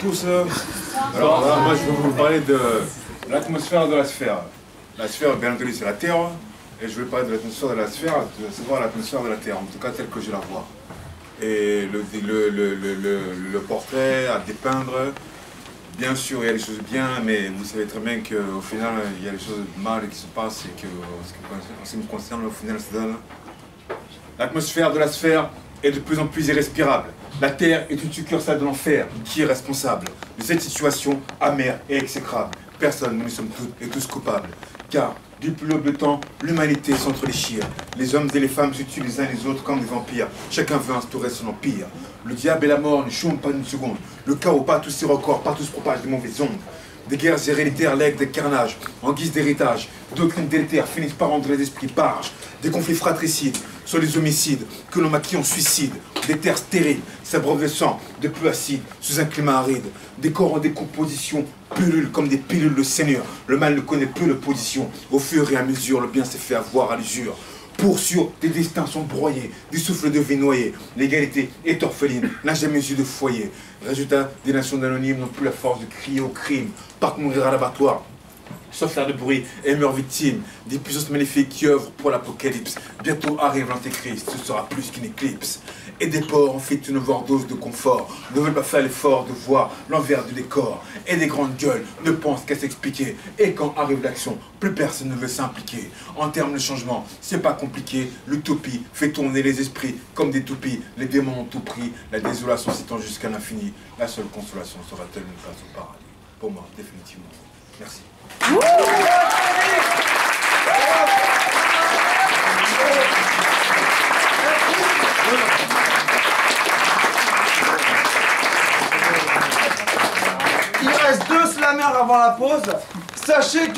tous. Alors là, moi je vais vous parler de l'atmosphère de la sphère. La sphère, bien entendu, c'est la Terre. Et je vais parler de l'atmosphère de la sphère, de savoir l'atmosphère de la Terre, en tout cas telle que je la vois. Et le portrait à dépeindre, bien sûr, il y a des choses bien, mais vous savez très bien qu'au final, il y a des choses mal qui se passent et que, en ce qui me concerne, au final, ça donne. L'atmosphère de la sphère est de plus en plus irrespirable. La Terre est une succursale de l'enfer qui est responsable de cette situation amère et exécrable. Personne, nous sommes toutes et tous coupables. Car, depuis l'aube de temps, l'humanité s'entre-déchire. Les hommes et les femmes se tuent les uns les autres comme des vampires. Chacun veut instaurer son empire. Le diable et la mort ne chôment pas une seconde. Le chaos bat tous ses records, partout se propage des mauvaises ondes. Des guerres héréditaires lèguent des carnages en guise d'héritage. Des doctrines délétères finissent par rendre les esprits barges. Des conflits fratricides sur les homicides que l'on maquille en suicide. Des terres stériles s'abreuvent de sang, de pluie acide sous un climat aride. Des corps en décomposition pullulent comme des pilules de Seigneur. Le mal ne connaît plus l'opposition. Au fur et à mesure, le bien s'est fait avoir à l'usure. Pour sûr, des destins sont broyés, des souffles de vie noyés. L'égalité est orpheline, n'a jamais eu de foyer. Résultat, des nations d'anonymes n'ont plus la force de crier au crime. Partent mourir à l'abattoir, sauf faire de bruit et meurent victimes. Des puissances maléfiques qui œuvrent pour l'apocalypse. Bientôt arrive l'antéchrist, ce sera plus qu'une éclipse. Et des porcs en fait une overdose de confort, ne veulent pas faire l'effort de voir l'envers du décor. Et des grandes gueules ne pensent qu'à s'expliquer. Et quand arrive l'action, plus personne ne veut s'impliquer. En termes de changement, c'est pas compliqué. L'utopie fait tourner les esprits comme des toupies. Les démons ont tout pris, la désolation s'étend jusqu'à l'infini. La seule consolation sera-t-elle une place au paradis? Pour moi, définitivement. Merci. Il reste 2 slammers avant la pause. Sachez que